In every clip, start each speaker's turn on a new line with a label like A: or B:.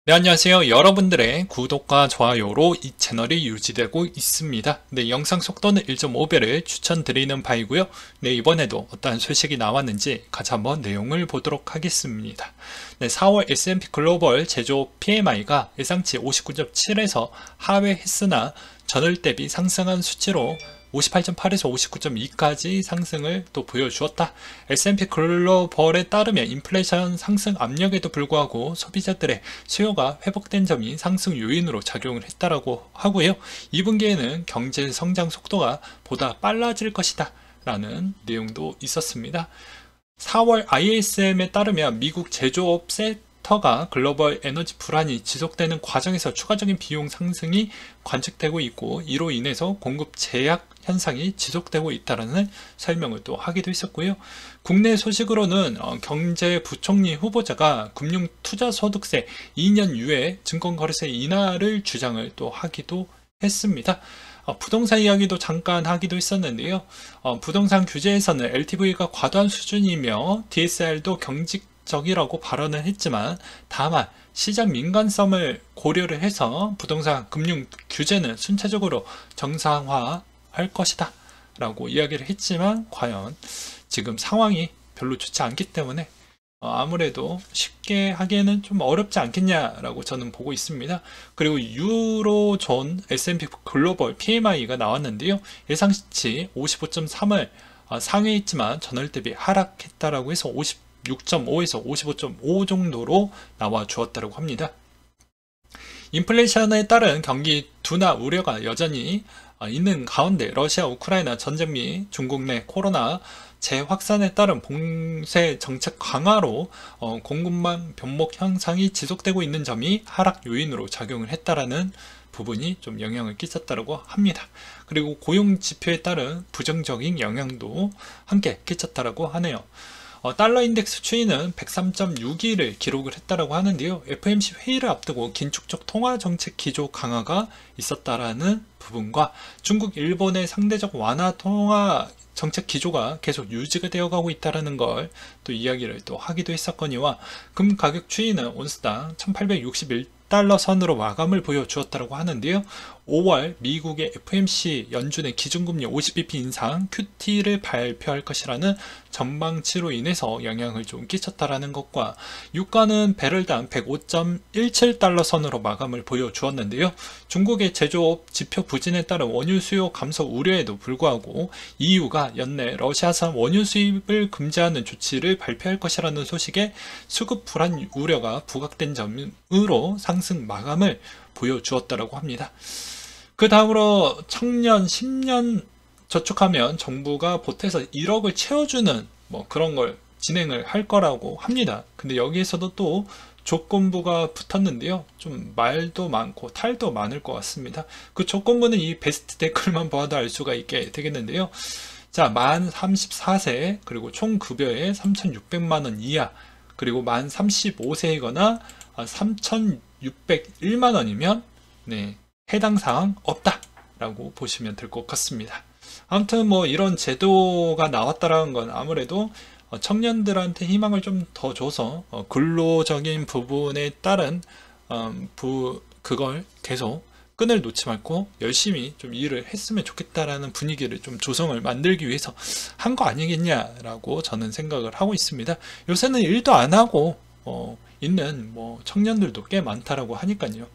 A: 네, 안녕하세요. 여러분들의 구독과 좋아요로 이 채널이 유지되고 있습니다. 네, 영상 속도는 1.5배를 추천드리는 바이고요. 네, 이번에도 어떠한 소식이 나왔는지 같이 한번 내용을 보도록 하겠습니다. 네, 4월 S&P 글로벌 제조업 PMI가 예상치 59.7에서 하회했으나 전월 대비 상승한 수치로 58.8에서 59.2까지 상승을 또 보여주었다. S&P 글로벌에 따르면 인플레이션 상승 압력에도 불구하고 소비자들의 수요가 회복된 점이 상승 요인으로 작용을 했다라고 하고요. 2분기에는 경제 성장 속도가 보다 빨라질 것이다 라는 내용도 있었습니다. 4월 ISM에 따르면 미국 제조업 섹터가 글로벌 에너지 불안이 지속되는 과정에서 추가적인 비용 상승이 관측되고 있고, 이로 인해서 공급 제약 현상이 지속되고 있다는 설명을 또 하기도 했었고요. 국내 소식으로는 경제부총리 후보자가 금융투자소득세 2년 유예 증권거래세 인하를 주장을 또 하기도 했습니다. 부동산 이야기도 잠깐 하기도 했었는데요. 부동산 규제에서는 LTV가 과도한 수준이며 DSR도 경직적이라고 발언을 했지만, 다만 시장 민감성을 고려를 해서 부동산 금융 규제는 순차적으로 정상화할 것이다 라고 이야기를 했지만, 과연 지금 상황이 별로 좋지 않기 때문에 아무래도 쉽게 하기에는 좀 어렵지 않겠냐라고 저는 보고 있습니다. 그리고 유로존 S&P 글로벌 PMI가 나왔는데요. 예상치 55.3을 상회했지만 전월 대비 하락했다라고 해서 56.5에서 55.5 정도로 나와 주었다고 합니다. 인플레이션에 따른 경기 둔화 우려가 여전히 있는 가운데 러시아 우크라이나 전쟁 및 중국 내 코로나 재확산에 따른 봉쇄 정책 강화로 공급망 변목 현상이 지속되고 있는 점이 하락 요인으로 작용을 했다라는 부분이 좀 영향을 끼쳤다고 합니다. 그리고 고용 지표에 따른 부정적인 영향도 함께 끼쳤다고 하네요. 달러 인덱스 추이는 103.6을 기록을 했다라고 하는데요. FOMC 회의를 앞두고 긴축적 통화 정책 기조 강화가 있었다라는 부분과 중국, 일본의 상대적 완화 통화 정책 기조가 계속 유지가 되어가고 있다는 걸 또 이야기를 또 하기도 했었거니와, 금 가격 추이는 온스당 1861달러 선으로 마감을 보여주었다고 하는데요. 5월 미국의 FOMC 연준의 기준금리 50bp 인상 QT를 발표할 것이라는 전망치로 인해서 영향을 좀 끼쳤다라는 것과, 유가는 배럴당 105.17달러 선으로 마감을 보여주었는데요. 중국의 제조업 지표 부진에 따른 원유 수요 감소 우려에도 불구하고 EU가 연내 러시아산 원유 수입을 금지하는 조치를 발표할 것이라는 소식에 수급 불안 우려가 부각된 점으로 상승 마감을 보여주었다고 합니다. 그 다음으로 청년 10년 저축하면 정부가 보태서 1억을 채워주는 그런 걸 진행을 할 거라고 합니다. 근데 여기에서도 또 조건부가 붙었는데요. 좀 말도 많고 탈도 많을 것 같습니다. 그 조건부는 이 베스트 댓글만 봐도 알 수가 있게 되겠는데요. 자, 만 34세, 그리고 총 급여의 3,600만원 이하, 그리고 만 35세이거나 3,601만원이면 해당 사항 없다라고 보시면 될 것 같습니다. 아무튼 이런 제도가 나왔다라는 건 아무래도 청년들한테 희망을 좀 더 줘서 근로적인 부분에 따른 그걸 계속 끈을 놓지 말고 열심히 좀 일을 했으면 좋겠다라는 분위기를 좀 조성을 만들기 위해서 한 거 아니겠냐라고 저는 생각을 하고 있습니다. 요새는 일도 안 하고 있는 청년들도 꽤 많다라고 하니까요.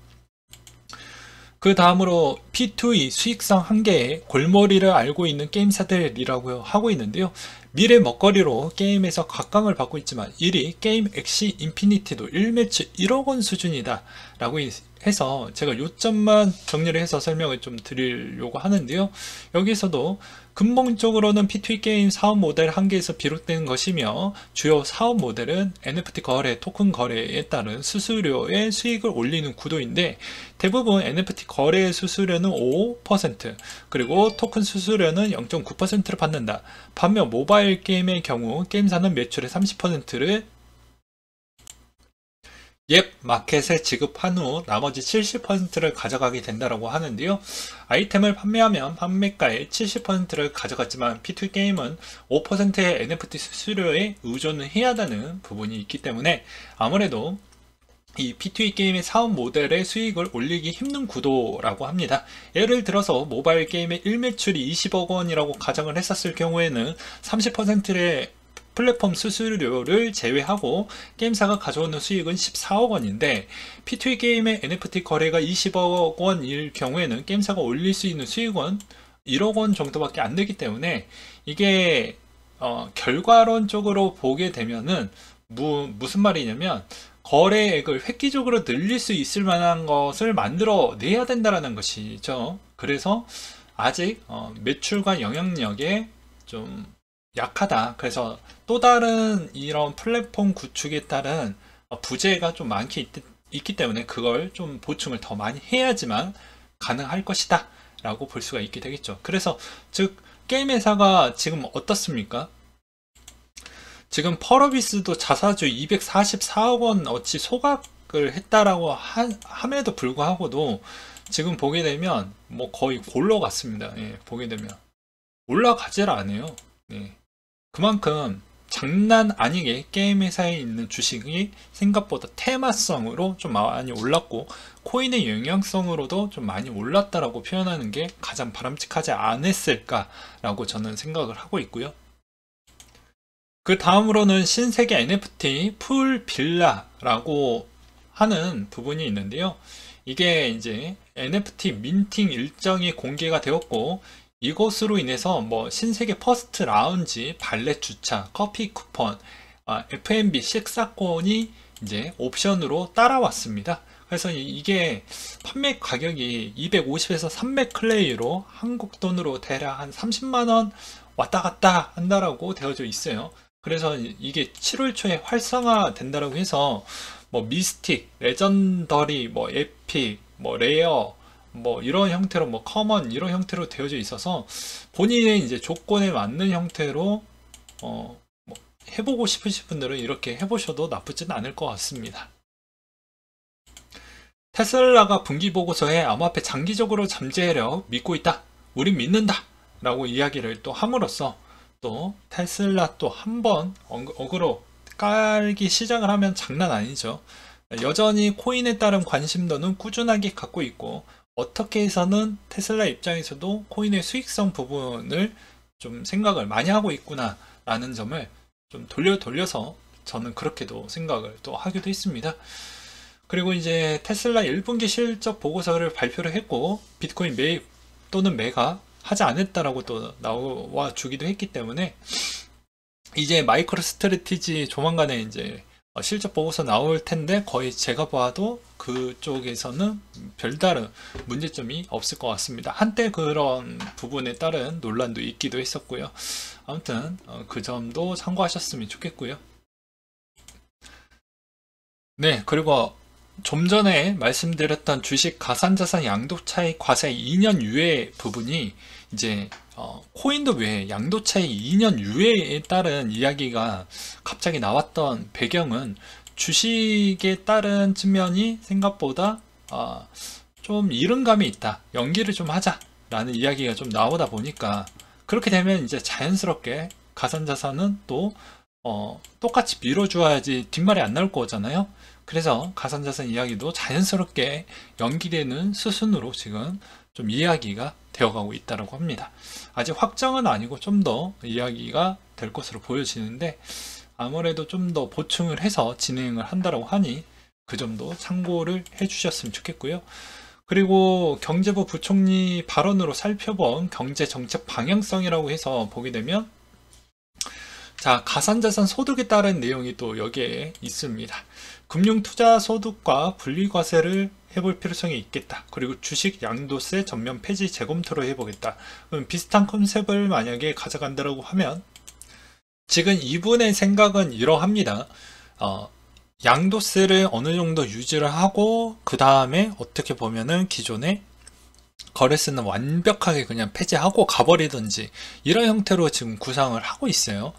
A: 그 다음으로 P2E 수익성 한계에 골머리를 알고 있는 게임사들이라고 하고 있는데요. 미래 먹거리로 게임에서 각광을 받고 있지만 1위 게임 엑시 인피니티도 1매치 1억 원 수준이다 라고 해서 제가 요점만 정리를 해서 설명을 좀 드리려고 하는데요. 여기서도 근본적으로는 P2E 게임 사업 모델 한계에서 비롯된 것이며, 주요 사업 모델은 NFT 거래, 토큰 거래에 따른 수수료의 수익을 올리는 구도인데, 대부분 NFT 거래 수수료는 5%, 그리고 토큰 수수료는 0.9%를 받는다. 반면 모바일 게임의 경우 게임사는 매출의 30%를 앱 마켓에 지급한 후 나머지 70%를 가져가게 된다고 하는데요. 아이템을 판매하면 판매가의 70%를 가져갔지만 P2 게임은 5%의 NFT 수수료에 의존을 해야 하는 부분이 있기 때문에 아무래도 이 P2E 게임의 사업 모델의 수익을 올리기 힘든 구도라고 합니다. 예를 들어서 모바일 게임의 1매출이 20억 원이라고 가정을 했었을 경우에는 30%의 플랫폼 수수료를 제외하고 게임사가 가져오는 수익은 14억 원인데, P2E 게임의 NFT 거래가 20억 원일 경우에는 게임사가 올릴 수 있는 수익은 1억 원 정도밖에 안 되기 때문에, 이게 결과론적으로 보게 되면은 무슨 말이냐면, 거래액을 획기적으로 늘릴 수 있을 만한 것을 만들어 내야 된다는 것이죠. 그래서 아직 매출과 영향력에 좀 약하다. 그래서 또 다른 이런 플랫폼 구축에 따른 부재가 좀 있기 때문에 그걸 좀 보충을 더 많이 해야지만 가능할 것이다 라고 볼 수가 있게 되겠죠. 그래서 즉 게임 회사가 지금 어떻습니까? 지금 펄어비스도 자사주 244억 원 어치 소각을 했다라고 함에도 불구하고도 지금 보게 되면 뭐 거의 골로 갔습니다. 예, 보게 되면 올라가질 않아요. 예. 그만큼 장난 아니게 게임 회사에 있는 주식이 생각보다 테마성으로 좀 많이 올랐고, 코인의 영향성으로도 좀 많이 올랐다라고 표현하는 게 가장 바람직하지 않았을까라고 저는 생각을 하고 있고요. 그 다음으로는 신세계 NFT 풀 빌라라고 하는 부분이 있는데요. 이게 이제 NFT 민팅 일정이 공개가 되었고, 이것으로 인해서 뭐 신세계 퍼스트 라운지, 발렛 주차, 커피 쿠폰, F&B 식사권이 이제 옵션으로 따라왔습니다. 그래서 이게 판매 가격이 250에서 300 클레이로 한국 돈으로 대략 한 30만원 왔다 갔다 한다라고 되어져 있어요. 그래서 이게 7월 초에 활성화 된다라고 해서 뭐 미스틱, 레전더리, 뭐 에픽, 뭐 레어, 뭐 이런 형태로, 뭐 커먼 이런 형태로 되어져 있어서 본인의 이제 조건에 맞는 형태로 뭐 해보고 싶으신 분들은 이렇게 해보셔도 나쁘지는 않을 것 같습니다. 테슬라가 분기 보고서에 암호화폐 장기적으로 잠재력 믿고 있다, 우린 믿는다 라고 이야기를 또 함으로써 또 테슬라 또 한 번 어그로 깔기 시작을 하면 장난 아니죠. 여전히 코인에 따른 관심도는 꾸준하게 갖고 있고, 어떻게 해서는 테슬라 입장에서도 코인의 수익성 부분을 좀 생각을 많이 하고 있구나 라는 점을 좀 돌려서 저는 그렇게도 생각을 또 하기도 했습니다. 그리고 이제 테슬라 1분기 실적 보고서를 발표를 했고, 비트코인 매입 또는 매각 하지 않았다라고 또 나와 주기도 했기 때문에, 이제 마이크로 스트래티지 조만간에 이제 실적 보고서 나올 텐데, 거의 제가 봐도 그쪽에서는 별다른 문제점이 없을 것 같습니다. 한때 그런 부분에 따른 논란도 있기도 했었고요. 아무튼 그 점도 참고하셨으면 좋겠고요. 네, 그리고 좀 전에 말씀드렸던 주식 가산자산 양도차익 과세 2년 유예 부분이 이제 코인도 왜 양도차익 2년 유예에 따른 이야기가 갑자기 나왔던 배경은, 주식에 따른 측면이 생각보다 좀 이른감이 있다, 연기를 좀 하자 라는 이야기가 좀 나오다 보니까, 그렇게 되면 이제 자연스럽게 가산자산은 또 똑같이 밀어주어야지 뒷말이 안 나올 거잖아요. 그래서 가산자산 이야기도 자연스럽게 연기되는 수순으로 지금 좀 이야기가 되어가고 있다고 합니다. 아직 확정은 아니고 좀 더 이야기가 될 것으로 보여지는데, 아무래도 좀 더 보충을 해서 진행을 한다고 하니 그 점도 참고를 해주셨으면 좋겠고요. 그리고 경제부 부총리 발언으로 살펴본 경제정책 방향성이라고 해서 보게 되면, 자, 가산자산 소득에 따른 내용이 또 여기에 있습니다. 금융투자소득과 분리과세를 해볼 필요성이 있겠다. 그리고 주식 양도세 전면 폐지 재검토를 해보겠다. 그럼 비슷한 컨셉을 만약에 가져간다고 하면, 지금 이분의 생각은 이러합니다. 양도세를 어느 정도 유지를 하고, 그 다음에 어떻게 보면은 기존의 거래세는 완벽하게 그냥 폐지하고 가버리든지, 이런 형태로 지금 구상을 하고 있어요.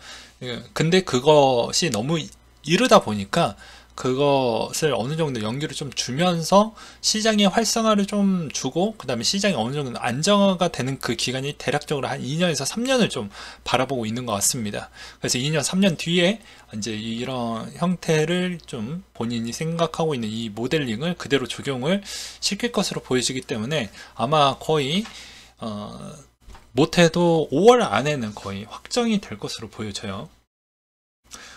A: 근데 그것이 너무 이르다 보니까 그것을 어느 정도 연기를 좀 주면서 시장의 활성화를 좀 주고, 그 다음에 시장이 어느 정도 안정화가 되는 그 기간이 대략적으로 한 2년에서 3년을 좀 바라보고 있는 것 같습니다. 그래서 2년, 3년 뒤에 이제 이런 형태를 좀 본인이 생각하고 있는 이 모델링을 그대로 적용을 시킬 것으로 보여지기 때문에 아마 거의 못해도 5월 안에는 거의 확정이 될 것으로 보여져요.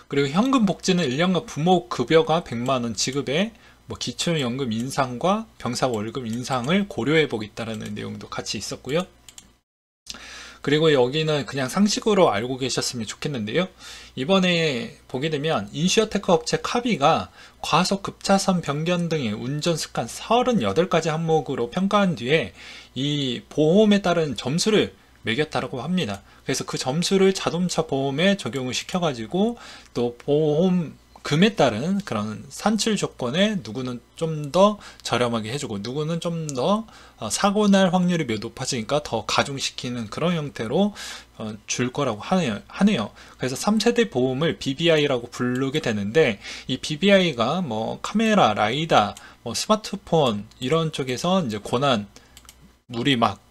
A: 그리고 현금 복지는 1년간 부모 급여가 100만원 지급에 뭐 기초연금 인상과 병사 월급 인상을 고려해 보겠다라는 내용도 같이 있었고요. 그리고 여기는 그냥 상식으로 알고 계셨으면 좋겠는데요. 이번에 보게 되면 인슈어테크 업체 카비가 과속 급차선 변경 등의 운전 습관 38가지 항목으로 평가한 뒤에 이 보험에 따른 점수를 매겼다고 합니다. 그래서 그 점수를 자동차 보험에 적용을 시켜가지고 또 보험금에 따른 그런 산출 조건에 누구는 좀 더 저렴하게 해주고 누구는 좀 더 사고 날 확률이 높아지니까 더 가중시키는 그런 형태로 줄 거라고 하네요. 그래서 3세대 보험을 BBI라고 부르게 되는데 이 BBI가 뭐 카메라, 라이다, 뭐 스마트폰 이런 쪽에서 이제 권한 우리 막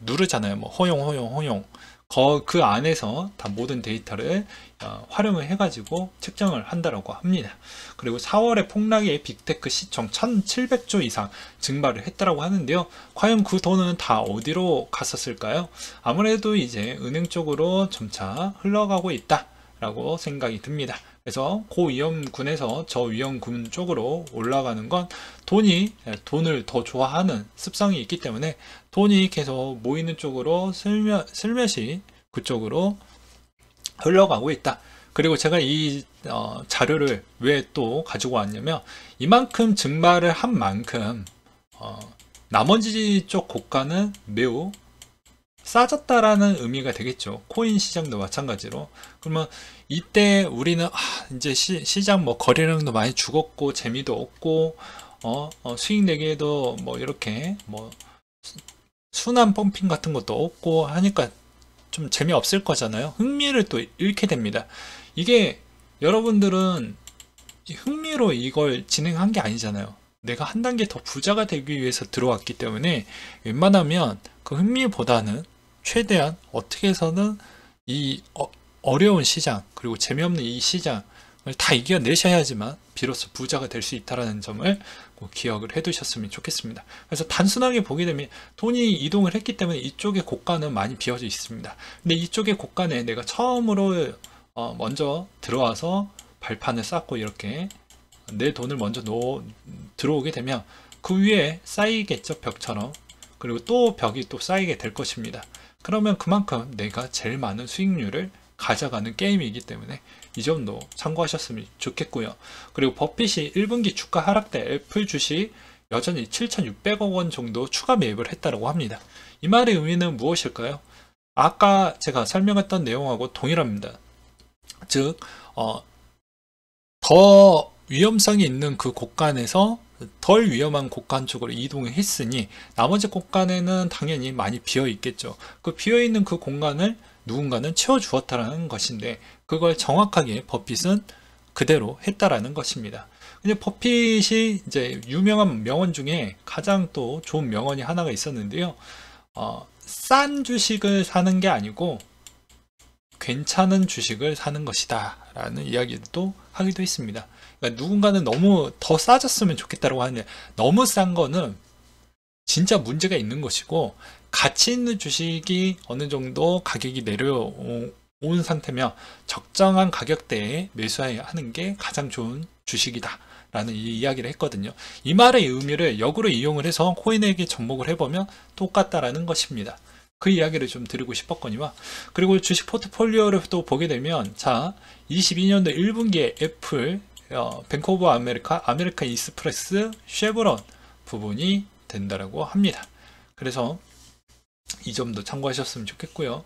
A: 누르잖아요. 뭐 허용 그 안에서 다 모든 데이터를 활용을 해가지고 측정을 한다라고 합니다. 그리고 4월에 폭락의 빅테크 시총 1700조 이상 증발을 했다라고 하는데요. 과연 그 돈은 다 어디로 갔었을까요? 아무래도 이제 은행 쪽으로 점차 흘러가고 있다라고 생각이 듭니다. 그래서 고위험군에서 저위험군 쪽으로 올라가는 건 돈을 더 좋아하는 습성이 있기 때문에 돈이 계속 모이는 쪽으로 슬며시 그쪽으로 흘러가고 있다. 그리고 제가 이 자료를 왜 또 가지고 왔냐면 이만큼 증발을 한 만큼 나머지 쪽 고가는 매우 싸졌다라는 의미가 되겠죠. 코인 시장도 마찬가지로. 그러면 이때 우리는 이제 시장 뭐 거래량도 많이 죽었고 재미도 없고 수익 내기에도 뭐 이렇게 뭐 순환 펌핑 같은 것도 없고 하니까 좀 재미없을 거잖아요. 흥미를 또 잃게 됩니다. 이게 여러분들은 흥미로 이걸 진행한 게 아니잖아요. 내가 한 단계 더 부자가 되기 위해서 들어왔기 때문에 웬만하면 그 흥미보다는 최대한 어떻게 해서는 이 어려운 시장 그리고 재미없는 이 시장을 다 이겨내셔야지만 비로소 부자가 될 수 있다는 점을 꼭 기억을 해두셨으면 좋겠습니다. 그래서 단순하게 보게 되면 돈이 이동을 했기 때문에 이쪽의 고가는 많이 비어져 있습니다. 근데 이쪽의 고가는 내가 처음으로 먼저 들어와서 발판을 쌓고 이렇게 내 돈을 먼저 들어오게 되면 그 위에 쌓이겠죠, 벽처럼. 그리고 또 벽이 또 쌓이게 될 것입니다. 그러면 그만큼 내가 제일 많은 수익률을 가져가는 게임이기 때문에 이 점도 참고하셨으면 좋겠고요. 그리고 버핏이 1분기 주가 하락 때 애플 주식 여전히 7,600억 원 정도 추가 매입을 했다고 합니다. 이 말의 의미는 무엇일까요? 아까 제가 설명했던 내용하고 동일합니다. 즉 더 위험성이 있는 그 곳간에서 덜 위험한 곳간 쪽으로 이동을 했으니 나머지 곳간에는 당연히 많이 비어 있겠죠. 그 비어 있는 그 공간을 누군가는 채워주었다라는 것인데 그걸 정확하게 버핏은 그대로 했다라는 것입니다. 근데 버핏이 이제 유명한 명언 중에 가장 또 좋은 명언이 하나가 있었는데요. 싼 주식을 사는 게 아니고 괜찮은 주식을 사는 것이다 라는 이야기도 하기도 했습니다. 그러니까 누군가는 너무 더 싸졌으면 좋겠다고 하는데 너무 싼 거는 진짜 문제가 있는 것이고 가치 있는 주식이 어느 정도 가격이 내려온 상태면 적정한 가격대에 매수하는 게 가장 좋은 주식이다 라는 이야기를 했거든요. 이 말의 의미를 역으로 이용을 해서 코인에게 접목을 해보면 똑같다라는 것입니다. 그 이야기를 좀 드리고 싶었거니와 그리고 주식 포트폴리오를 또 보게 되면 자 22년도 1분기에 애플, 뱅크 오브 아메리카, 아메리칸 익스프레스, 쉐브론 부분이 된다라고 합니다. 그래서 이 점도 참고하셨으면 좋겠고요.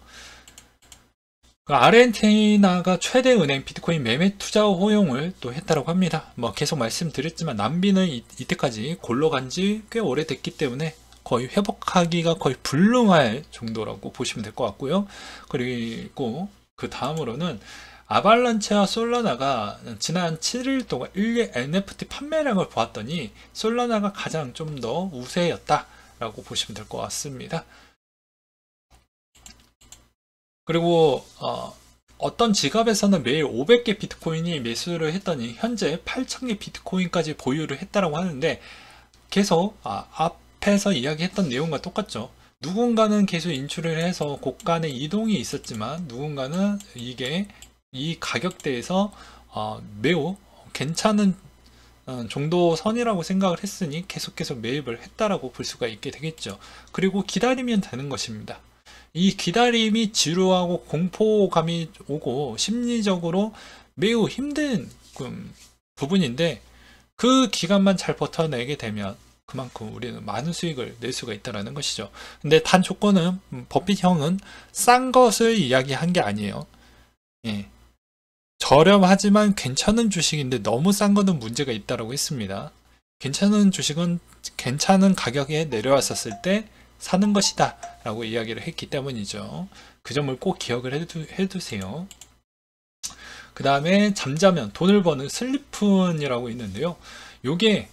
A: 아르헨티나가 최대 은행 비트코인 매매 투자 허용을 또 했다라고 합니다. 뭐 계속 말씀드렸지만 남비는 이때까지 골로 간 지 꽤 오래됐기 때문에 거의 회복하기가 거의 불능할 정도라고 보시면 될 것 같고요. 그리고 그 다음으로는 아발란체와 솔라나가 지난 7일 동안 일일 NFT 판매량을 보았더니 솔라나가 가장 좀 더 우세였다라고 보시면 될 것 같습니다. 그리고 어떤 지갑에서는 매일 500개 비트코인이 매수를 했더니 현재 8,000개 비트코인까지 보유를 했다라고 하는데 계속 앞에서 이야기했던 내용과 똑같죠. 누군가는 계속 인출을 해서 곳간의 이동이 있었지만 누군가는 이게 이 가격대에서 매우 괜찮은 정도 선이라고 생각을 했으니 계속 매입을 했다라고 볼 수가 있게 되겠죠. 그리고 기다리면 되는 것입니다. 이 기다림이 지루하고 공포감이 오고 심리적으로 매우 힘든 부분인데 그 기간만 잘 버텨내게 되면 그만큼 우리는 많은 수익을 낼 수가 있다는 것이죠. 근데 단 조건은 버핏 형은 싼 것을 이야기한 게 아니에요. 예. 저렴하지만 괜찮은 주식인데 너무 싼 거는 문제가 있다고 했습니다. 괜찮은 주식은 괜찮은 가격에 내려왔었을 때 사는 것이다 라고 이야기를 했기 때문이죠. 그 점을 꼭 기억을 해두세요. 그 다음에 잠자면 돈을 버는 슬리픈이라고 있는데요. 요게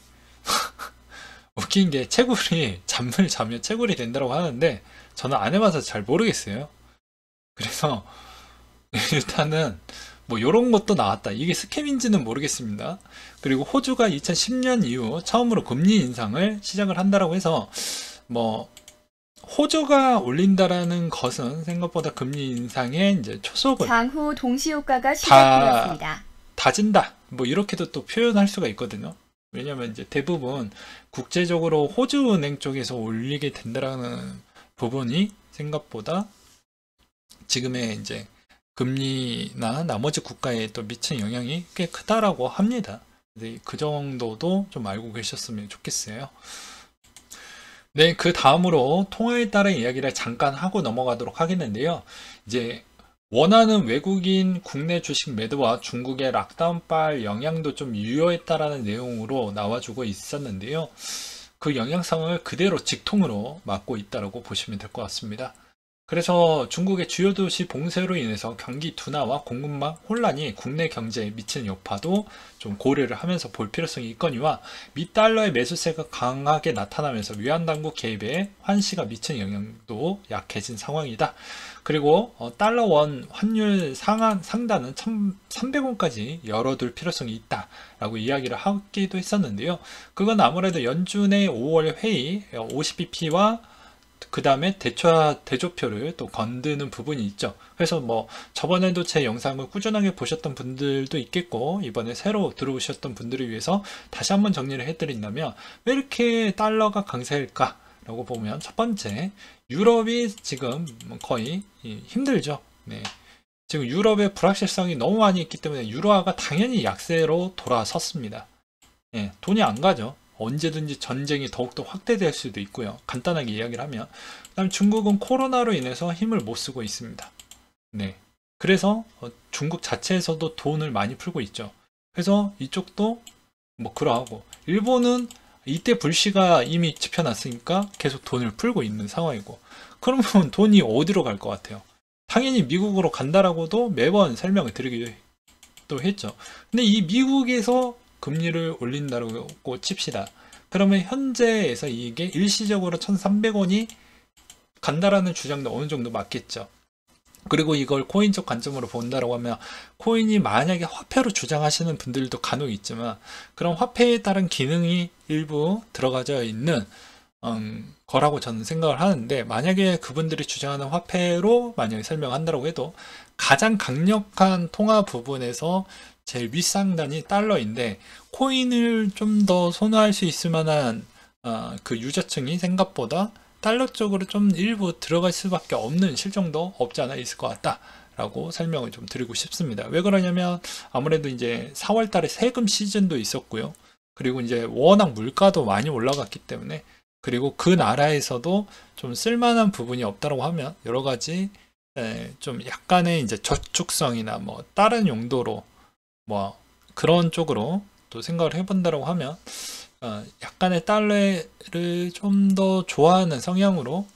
A: 웃긴 게 채굴이 잠을 자면 채굴이 된다고 하는데 저는 안 해봐서 잘 모르겠어요. 그래서 일단은 뭐 요런 것도 나왔다. 이게 스캠인지는 모르겠습니다. 그리고 호주가 2010년 이후 처음으로 금리 인상을 시작을 한다라고 해서 뭐 호주가 올린다라는 것은 생각보다 금리 인상의 이제 초석을
B: 장후 동시효과가 시작되었습니다.
A: 다진다. 뭐 이렇게도 또 표현할 수가 있거든요. 왜냐면 이제 대부분 국제적으로 호주은행 쪽에서 올리게 된다라는 부분이 생각보다 지금의 이제 금리나 나머지 국가에 또 미친 영향이 꽤 크다라고 합니다. 그 정도도 좀 알고 계셨으면 좋겠어요. 네, 그 다음으로 통화에 따른 이야기를 잠깐 하고 넘어가도록 하겠는데요. 이제 원하는 외국인 국내 주식 매도와 중국의 락다운발 영향도 좀 유효했다라는 내용으로 나와주고 있었는데요. 그 영향성을 그대로 직통으로 맞고 있다고 보시면 될 것 같습니다. 그래서 중국의 주요 도시 봉쇄로 인해서 경기 둔화와 공급망 혼란이 국내 경제에 미치는 여파도 좀 고려를 하면서 볼 필요성이 있거니와 미 달러의 매수세가 강하게 나타나면서 외환당국 개입에 환시가 미치는 영향도 약해진 상황이다. 그리고 달러 원 환율 상단은 1,300원까지 열어둘 필요성이 있다라고 이야기를 하기도 했었는데요. 그건 아무래도 연준의 5월 회의 50bp와 그 다음에 대조표를 또 건드는 부분이 있죠. 그래서 뭐 저번에도 제 영상을 꾸준하게 보셨던 분들도 있겠고 이번에 새로 들어오셨던 분들을 위해서 다시 한번 정리를 해드린다면 왜 이렇게 달러가 강세일까 라고 보면 첫 번째, 유럽이 지금 거의 힘들죠. 네. 지금 유럽의 불확실성이 너무 많이 있기 때문에 유로화가 당연히 약세로 돌아섰습니다. 네, 돈이 안 가죠. 언제든지 전쟁이 더욱더 확대될 수도 있고요. 간단하게 이야기를 하면. 그다음 중국은 코로나로 인해서 힘을 못 쓰고 있습니다. 네. 그래서 중국 자체에서도 돈을 많이 풀고 있죠. 그래서 이쪽도 뭐 그러하고 일본은 이때 불씨가 이미 지펴놨으니까 계속 돈을 풀고 있는 상황이고 그러면 돈이 어디로 갈 것 같아요? 당연히 미국으로 간다라고도 매번 설명을 드리기도 했죠. 근데 이 미국에서 금리를 올린다고 칩시다. 그러면 현재에서 이게 일시적으로 1,300원이 간다라는 주장도 어느 정도 맞겠죠. 그리고 이걸 코인적 관점으로 본다라고 하면 코인이 만약에 화폐로 주장하시는 분들도 간혹 있지만 그런 화폐에 따른 기능이 일부 들어가져 있는 거라고 저는 생각을 하는데 만약에 그분들이 주장하는 화폐로 만약에 설명한다고 해도 가장 강력한 통화 부분에서 제일 윗상단이 달러인데 코인을 좀 더 선호할 수 있을 만한 그 유저층이 생각보다 달러 쪽으로 좀 일부 들어갈 수밖에 없는 실정도 없지 않아 있을 것 같다 라고 설명을 좀 드리고 싶습니다. 왜 그러냐면 아무래도 이제 4월 달에 세금 시즌도 있었고요. 그리고 이제 워낙 물가도 많이 올라갔기 때문에 그리고 그 나라에서도 좀 쓸만한 부분이 없다고 하면 여러 가지 좀 약간의 이제 저축성이나 뭐 다른 용도로 뭐 그런 쪽으로 또 생각을 해본다고 하면 약간의 달러를 좀 더 좋아하는 성향으로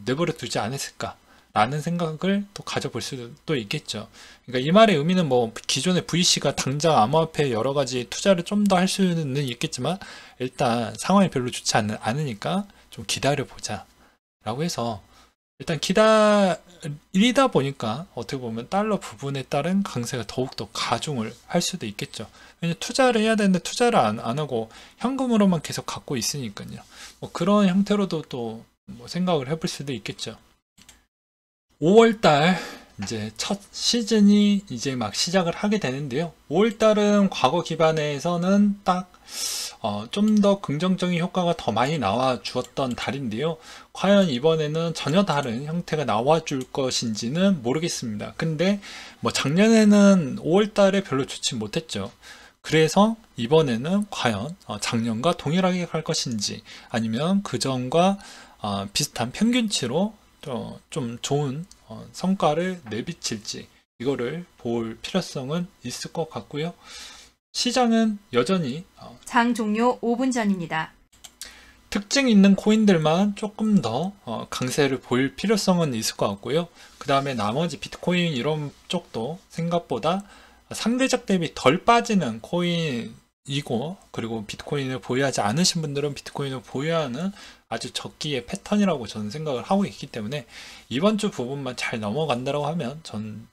A: 내버려 두지 않았을까 라는 생각을 또 가져볼 수도 있겠죠. 그러니까 이 말의 의미는 뭐 기존의 VC가 당장 암호화폐 여러 가지 투자를 좀 더 할 수는 있겠지만 일단 상황이 별로 좋지 않으니까 좀 기다려 보자 라고 해서 일단 기다리다 보니까 어떻게 보면 달러 부분에 따른 강세가 더욱더 가중을 할 수도 있겠죠. 왜냐면 투자를 해야 되는데 투자를 안 하고 현금으로만 계속 갖고 있으니까요. 뭐 그런 형태로도 또 뭐 생각을 해볼 수도 있겠죠. 5월달 이제 첫 시즌이 이제 막 시작을 하게 되는데요. 5월달은 과거 기반에서는 딱 좀 더 긍정적인 효과가 더 많이 나와 주었던 달인데요. 과연 이번에는 전혀 다른 형태가 나와 줄 것인지는 모르겠습니다. 근데 뭐 작년에는 5월달에 별로 좋지 못했죠. 그래서 이번에는 과연 작년과 동일하게 갈 것인지 아니면 그전과 비슷한 평균치로 좀 좋은 성과를 내비칠지 이거를 볼 필요성은 있을 것 같고요. 시장은 여전히
B: 장 종료 5분 전입니다.
A: 특징 있는 코인들만 조금 더 강세를 보일 필요성은 있을 것 같고요. 그 다음에 나머지 비트코인 이런 쪽도 생각보다 상대적 대비 덜 빠지는 코인이고, 그리고 비트코인을 보유하지 않으신 분들은 비트코인을 보유하는 아주 적기의 패턴이라고 저는 생각을 하고 있기 때문에 이번 주 부분만 잘 넘어간다고 하면 전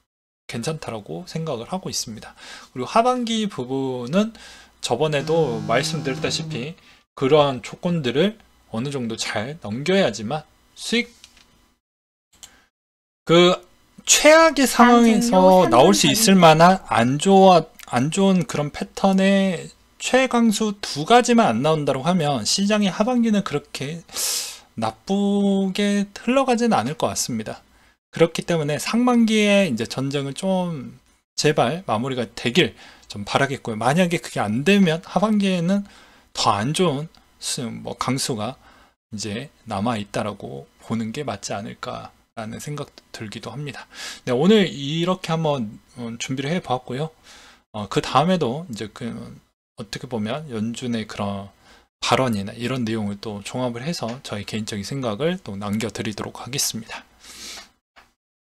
A: 괜찮다라고 생각을 하고 있습니다. 그리고 하반기 부분은 저번에도 말씀드렸다시피 그러한 조건들을 어느 정도 잘 넘겨야지만 수익 최악의 상황에서 나올 수 있을 만한 안 좋은 그런 패턴의 최강수 2가지만 안 나온다고 하면 시장의 하반기는 그렇게 나쁘게 흘러가지는 않을 것 같습니다. 그렇기 때문에 상반기에 이제 전쟁을 좀 제발 마무리가 되길 좀 바라겠고요. 만약에 그게 안 되면 하반기에는 더 안 좋은 강수가 이제 남아 있다라고 보는 게 맞지 않을까라는 생각도 들기도 합니다. 네, 오늘 이렇게 한번 준비를 해 보았고요. 그 다음에도 이제 어떻게 보면 연준의 그런 발언이나 이런 내용을 또 종합을 해서 저희 개인적인 생각을 또 남겨드리도록 하겠습니다.